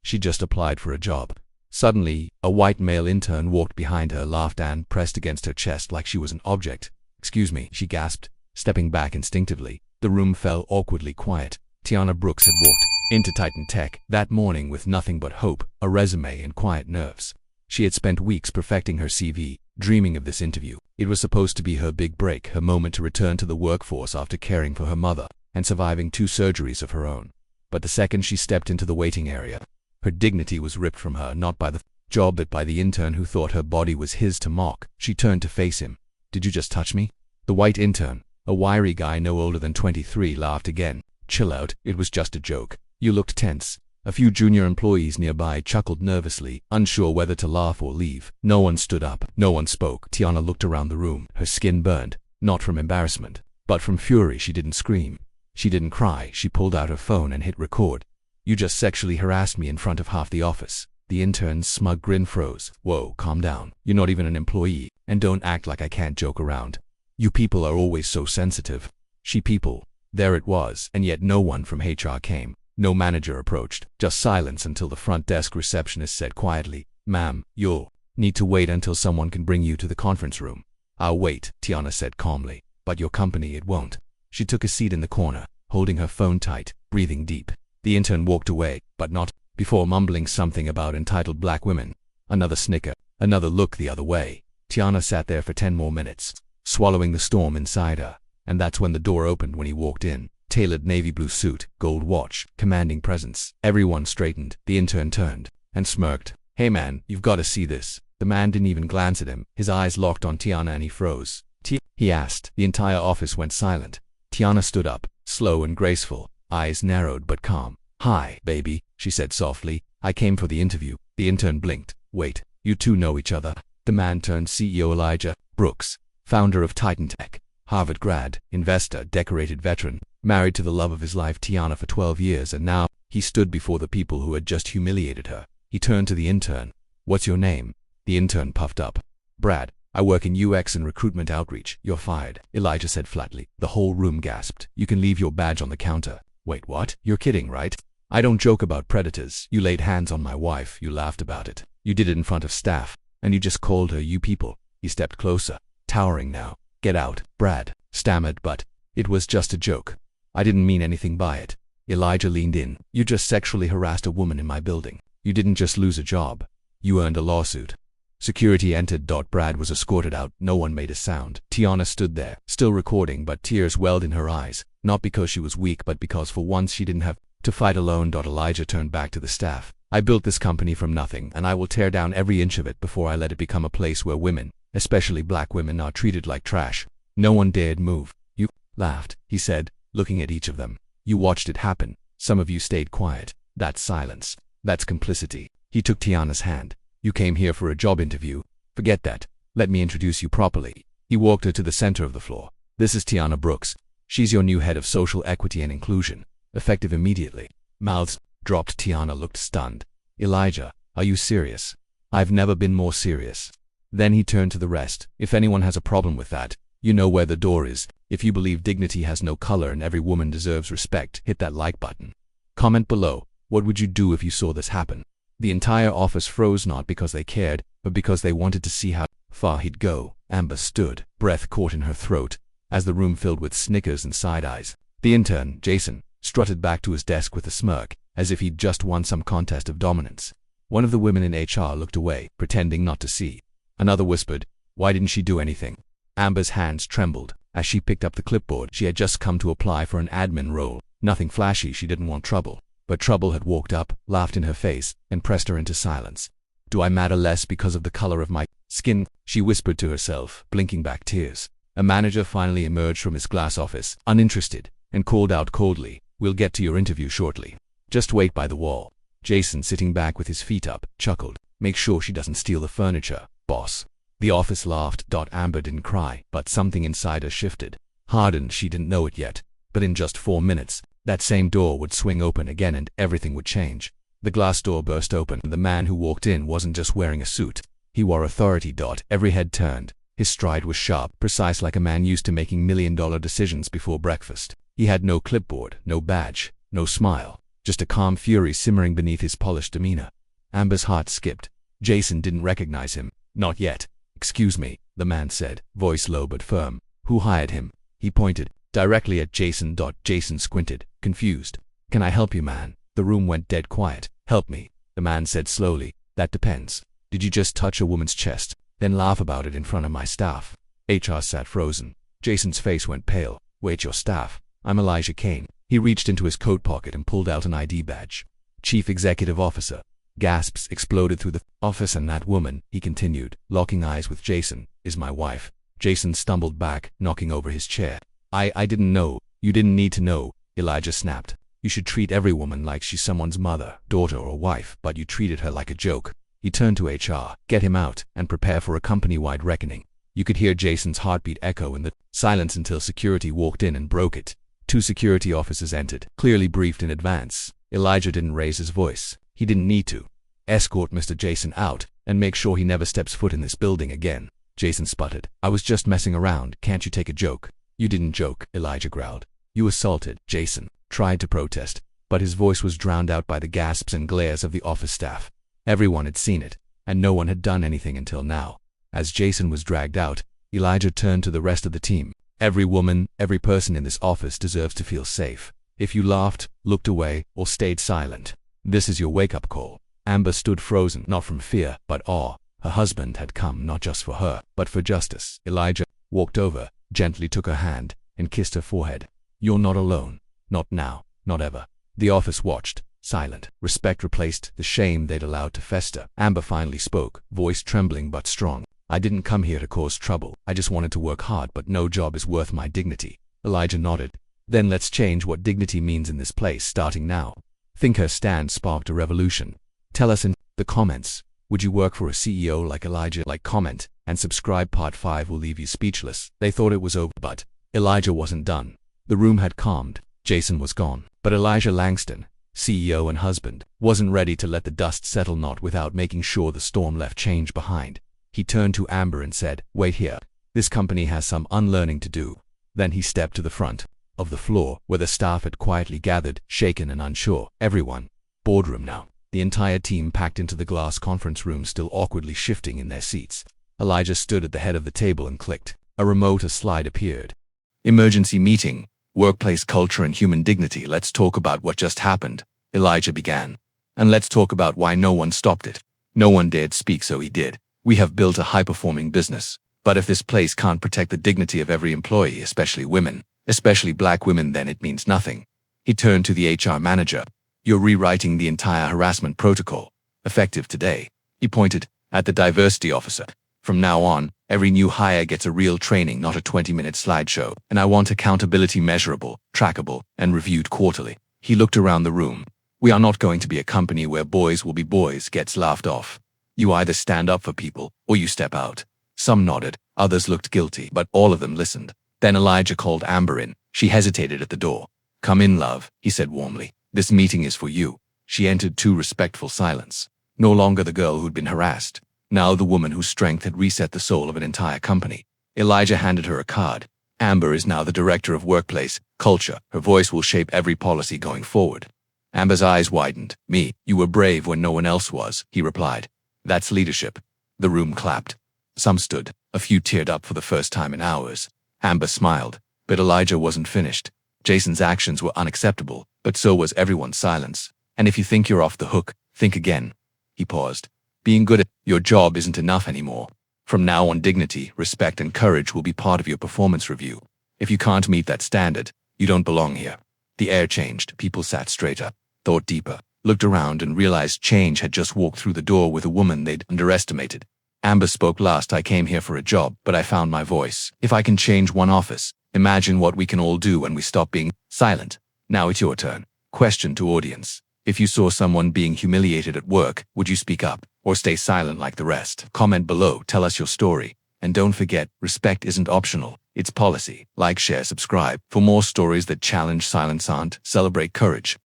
She just applied for a job. Suddenly, a white male intern walked behind her, laughed and pressed against her chest like she was an object. "Excuse me," she gasped, stepping back instinctively. The room fell awkwardly quiet. Tiana Brooks had walked into Titan Tech that morning with nothing but hope, a resume, and quiet nerves. She had spent weeks perfecting her CV, dreaming of this interview. It was supposed to be her big break, her moment to return to the workforce after caring for her mother and surviving 2 surgeries of her own. But the second she stepped into the waiting area, her dignity was ripped from her, not by the job but by the intern who thought her body was his to mock. She turned to face him. "Did you just touch me?" The white intern, a wiry guy no older than 23, laughed again. "Chill out, it was just a joke." You looked tense. A few junior employees nearby chuckled nervously, unsure whether to laugh or leave. No one stood up. No one spoke. Tiana looked around the room. Her skin burned, not from embarrassment, but from fury. She didn't scream. She didn't cry. She pulled out her phone and hit record. "You just sexually harassed me in front of half the office." The intern's smug grin froze. "Whoa, calm down. You're not even an employee, and don't act like I can't joke around. You people are always so sensitive." She people. There it was, and yet no one from HR came. No manager approached. Just silence until the front desk receptionist said quietly, "Ma'am, you'll need to wait until someone can bring you to the conference room." "I'll wait," Tiana said calmly. "But your company, it won't." She took a seat in the corner, holding her phone tight, breathing deep. The intern walked away, but not before mumbling something about entitled black women. Another snicker, another look the other way. Tiana sat there for 10 more minutes, swallowing the storm inside her, and that's when the door opened when he walked in. Tailored navy blue suit, gold watch, commanding presence. Everyone straightened. The intern turned and smirked. "Hey man, you've got to see this." The man didn't even glance at him. His eyes locked on Tiana and he froze. He asked. The entire office went silent. Tiana stood up, slow and graceful, eyes narrowed but calm. "Hi, baby," she said softly. "I came for the interview." The intern blinked. "Wait, you two know each other?" The man turned. CEO Elijah Brooks, founder of Titan Tech, Harvard grad, investor, decorated veteran, married to the love of his life, Tiana, for 12 years, and now he stood before the people who had just humiliated her. He turned to the intern. "What's your name?" The intern puffed up. "Brad. I work in UX and recruitment outreach." "You're fired," Elijah said flatly. The whole room gasped. "You can leave your badge on the counter." "Wait, what? You're kidding, right?" "I don't joke about predators. You laid hands on my wife. You laughed about it. You did it in front of staff, and you just called her you people." He stepped closer, towering now. "Get out," Brad stammered, "but it was just a joke. I didn't mean anything by it." Elijah leaned in. "You just sexually harassed a woman in my building. You didn't just lose a job. You earned a lawsuit." Security entered. Brad was escorted out. No one made a sound. Tiana stood there, still recording, but tears welled in her eyes, not because she was weak but because for once she didn't have to fight alone. Elijah turned back to the staff. "I built this company from nothing, and I will tear down every inch of it before I let it become a place where women, especially black women, are treated like trash." No one dared move. "You laughed," he said, looking at each of them. "You watched it happen. Some of you stayed quiet. That's silence. That's complicity." He took Tiana's hand. "You came here for a job interview. Forget that. Let me introduce you properly." He walked her to the center of the floor. "This is Tiana Brooks. She's your new head of social equity and inclusion. Effective immediately." Mouths dropped. Tiana looked stunned. "Elijah, are you serious?" "I've never been more serious." Then he turned to the rest. "If anyone has a problem with that, you know where the door is. If you believe dignity has no color and every woman deserves respect, hit that like button. Comment below, what would you do if you saw this happen?" The entire office froze, not because they cared, but because they wanted to see how far he'd go. Amber stood, breath caught in her throat, as the room filled with snickers and side eyes. The intern, Jason, strutted back to his desk with a smirk, as if he'd just won some contest of dominance. One of the women in HR looked away, pretending not to see. Another whispered, "Why didn't she do anything?" Amber's hands trembled as she picked up the clipboard. She had just come to apply for an admin role. Nothing flashy. She didn't want trouble. But trouble had walked up, laughed in her face, and pressed her into silence. "Do I matter less because of the color of my skin?" she whispered to herself, blinking back tears. A manager finally emerged from his glass office, uninterested, and called out coldly, "We'll get to your interview shortly. Just wait by the wall." Jason, sitting back with his feet up, chuckled. "Make sure she doesn't steal the furniture, boss." The office laughed. Amber didn't cry, but something inside her shifted. Hardened. She didn't know it yet, but in just 4 minutes, that same door would swing open again and everything would change. The glass door burst open. The man who walked in wasn't just wearing a suit. He wore authority. Every head turned. His stride was sharp, precise, like a man used to making million-dollar decisions before breakfast. He had no clipboard, no badge, no smile. just a calm fury simmering beneath his polished demeanor. Amber's heart skipped. Jason didn't recognize him. Not yet. "Excuse me," the man said, voice low but firm. "Who hired him?" He pointed directly at Jason. Jason squinted, confused. "Can I help you, man?" The room went dead quiet. "Help me," the man said slowly. "That depends. Did you just touch a woman's chest, then laugh about it in front of my staff?" HR sat frozen. Jason's face went pale. "Wait, your staff? I'm Elijah Kane." He reached into his coat pocket and pulled out an ID badge. "Chief Executive Officer." Gasps exploded through the office. "And that woman," he continued, locking eyes with Jason, "is my wife." Jason stumbled back, knocking over his chair. I didn't know." "You didn't need to know," Elijah snapped. "You should treat every woman like she's someone's mother, daughter, or wife, but you treated her like a joke." He turned to HR. "Get him out, and prepare for a company-wide reckoning." You could hear Jason's heartbeat echo in the silence until security walked in and broke it. 2 security officers entered, clearly briefed in advance. Elijah didn't raise his voice. He didn't need to. "Escort Mr. Jason out, and make sure he never steps foot in this building again." Jason sputtered. "I was just messing around. Can't you take a joke?" "You didn't joke," Elijah growled. "You assaulted." Jason tried to protest, but his voice was drowned out by the gasps and glares of the office staff. Everyone had seen it, and no one had done anything until now. As Jason was dragged out, Elijah turned to the rest of the team. "Every woman, every person in this office deserves to feel safe. If you laughed, looked away, or stayed silent, this is your wake-up call." Amber stood frozen, not from fear, but awe. Her husband had come not just for her, but for justice. Elijah walked over, gently took her hand, and kissed her forehead. "You're not alone. Not now, not ever." The office watched, silent. Respect replaced the shame they'd allowed to fester. Amber finally spoke, voice trembling but strong. "I didn't come here to cause trouble. I just wanted to work hard, but no job is worth my dignity." Elijah nodded. "Then let's change what dignity means in this place, starting now." Think her stand sparked a revolution. Tell us in the comments, would you work for a CEO like Elijah? Like, comment, and subscribe. Part 5 will leave you speechless. They thought it was over, but Elijah wasn't done. The room had calmed. Jason was gone. But Elijah Langston, CEO and husband, wasn't ready to let the dust settle, not without making sure the storm left change behind. He turned to Amber and said, "Wait here. This company has some unlearning to do." Then he stepped to the front of the floor, where the staff had quietly gathered, shaken and unsure. Everyone. Boardroom now. The entire team packed into the glass conference room, still awkwardly shifting in their seats. Elijah stood at the head of the table and clicked. A slide appeared. "Emergency meeting. Workplace culture and human dignity. Let's talk about what just happened," Elijah began. "And let's talk about why no one stopped it. No one dared speak, so he did. We have built a high-performing business. But if this place can't protect the dignity of every employee, especially women, especially black women, then it means nothing." He turned to the HR manager. "You're rewriting the entire harassment protocol, effective today." He pointed at the diversity officer. "From now on, every new hire gets a real training, not a 20-minute slideshow. And I want accountability measurable, trackable, and reviewed quarterly." He looked around the room. "We are not going to be a company where boys will be boys gets laughed off. You either stand up for people, or you step out." Some nodded, others looked guilty, but all of them listened. Then Elijah called Amber in. She hesitated at the door. "Come in, love," he said warmly. "This meeting is for you." She entered to respectful silence. No longer the girl who'd been harassed. Now the woman whose strength had reset the soul of an entire company. Elijah handed her a card. "Amber is now the director of workplace culture. Her voice will shape every policy going forward." Amber's eyes widened. "Me, you were brave when no one else was," he replied. "That's leadership." The room clapped. Some stood. A few teared up for the first time in hours. Amber smiled. But Elijah wasn't finished. Jason's actions were unacceptable, but so was everyone's silence. "And if you think you're off the hook, think again." He paused. "Being good at your job isn't enough anymore. From now on, dignity, respect, and courage will be part of your performance review. If you can't meet that standard, you don't belong here." The air changed. People sat straighter, thought deeper, looked around and realized change had just walked through the door with a woman they'd underestimated. Amber spoke last. "I came here for a job, but I found my voice. If I can change one office, imagine what we can all do when we stop being silent." Now it's your turn. Question to audience. If you saw someone being humiliated at work, would you speak up or stay silent like the rest? Comment below, tell us your story. And don't forget, respect isn't optional, it's policy. Like, share, subscribe for more stories that challenge silence and celebrate courage.